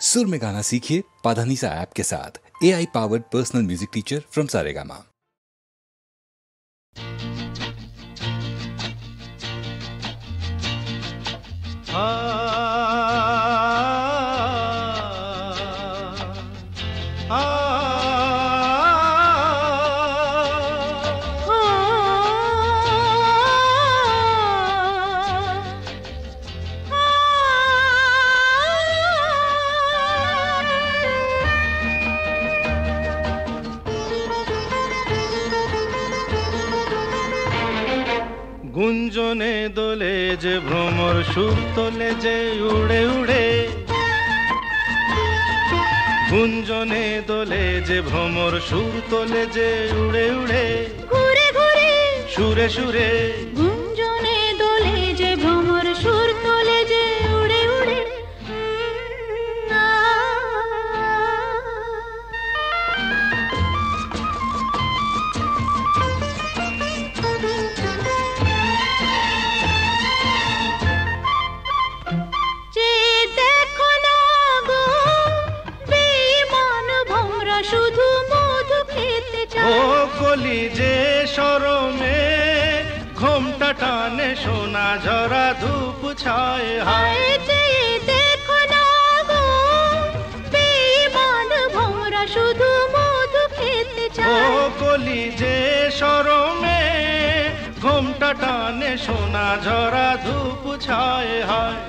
सुर में गाना सीखिए पाधानीसा ऐप के साथ। AI powered personal music teacher from Saregama. গুঞ্জনে দোলে যে ভ্রমর সুর তোলে যে উড়ে উড়ে, গুঞ্জনে দোলে যে ভ্রমর সুর তোলে যে উড়ে উড়ে, ঘুরে ঘুরে সুরে সুরে গুঞ্জনে দোলে যে ভ্রমর সুর তোলে যে উড়ে উড়ে। শুধু মধু খেতে চায় ও কলি যে শরমে ঘোমটা টানে সোনা ঝরা ধূপ ছায় হায়। দেখো না গো বেঈমান ভোমরা শুধু মধু খেতে ও চায়। কলি যে শরমে ঘোমটা টানে সোনা ঝরা ধূপ ছায় হায়।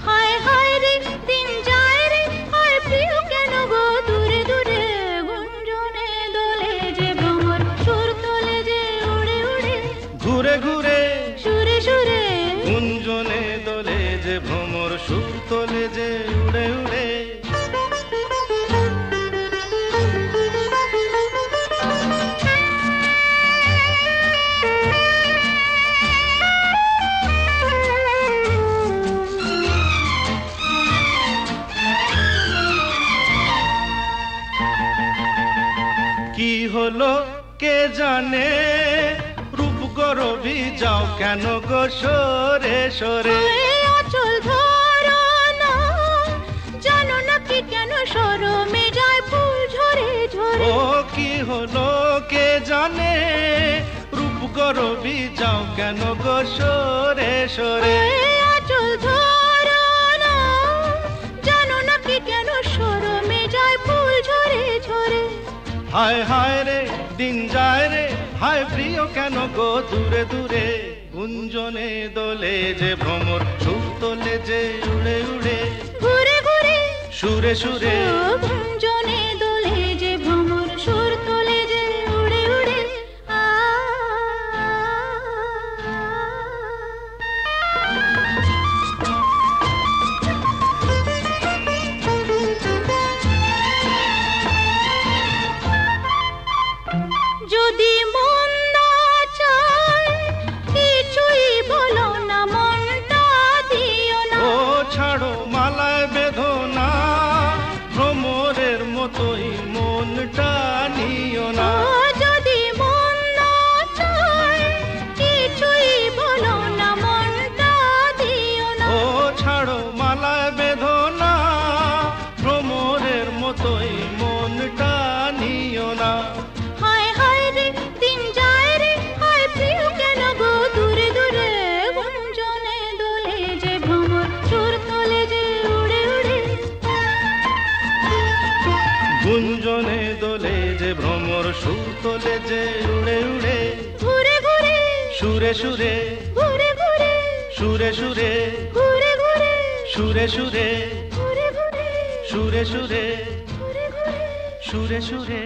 হায় হায় রে দিন যায় রে, হায় প্রিয় কেন গো দূরে দূরে। গুঞ্জনে দোলে যে ভ্রমর সুর তোলে যে উড়ে উড়ে, ঘুরে ঘুরে সুরে সুরে গুঞ্জনে দোলে যে ভ্রমর সুর তোলে যে উড়ে উড়ে। কি হলো কে জানে, রূপ গরবি যাও কেন গো সরে সরে। অচল ধরো না, জানো না কি কেন শরমে যায় ফুল ঝরে ঝরে। ও কি হলো কে জানে, রূপ গরবি যাও কেন গো সরে সরে। অচল ধরো না, জানো না কি কেন শরমে যায় ফুল ঝরে ঝরে। হায় হায় রে দিন যায় রে, হায় প্রিয় কেন গো দূরে দূরে। গুঞ্জনে দোলে যে ভ্রমর সুর তোলে যে উড়ে উড়ে, ঘুরে ঘুরে সুরে সুরে গুঞ্জনে দোলে যে ভ্রমর সুর তোলে যে উড়ে উড়ে। যদি মন না চায় কিছুই বলো না, মনটা দিও না। ও ছাড়ো মালায় বেঁধো না, ভ্রমরের মতোই মনটা নিও না। যদি মন না চায় কিছুই বলো না, মনটা দিও না। ও ছাড়ো মালায় বেঁধো না, ভ্রমরের মতোই মনটা নিও না। হায় হায় রে দিন যায় রে, হায় প্রিয় কেন গো দূরে দূরে। গুঞ্জনে দোলে যে ভ্রমর সুর তোলে যে উড়ে উড়ে, গুঞ্জনে দোলে যে ভ্রমর সুর তোলে যে উড়ে উড়ে, ঘুরে ঘুরে সুরে সুরে ঘুরে ঘুরে সুরে সুরে ঘুরে ঘুরে সুরে সুরে ঘুরে ঘুরে সুরে সুরে ঘুরে ঘুরে সুরে সুরে।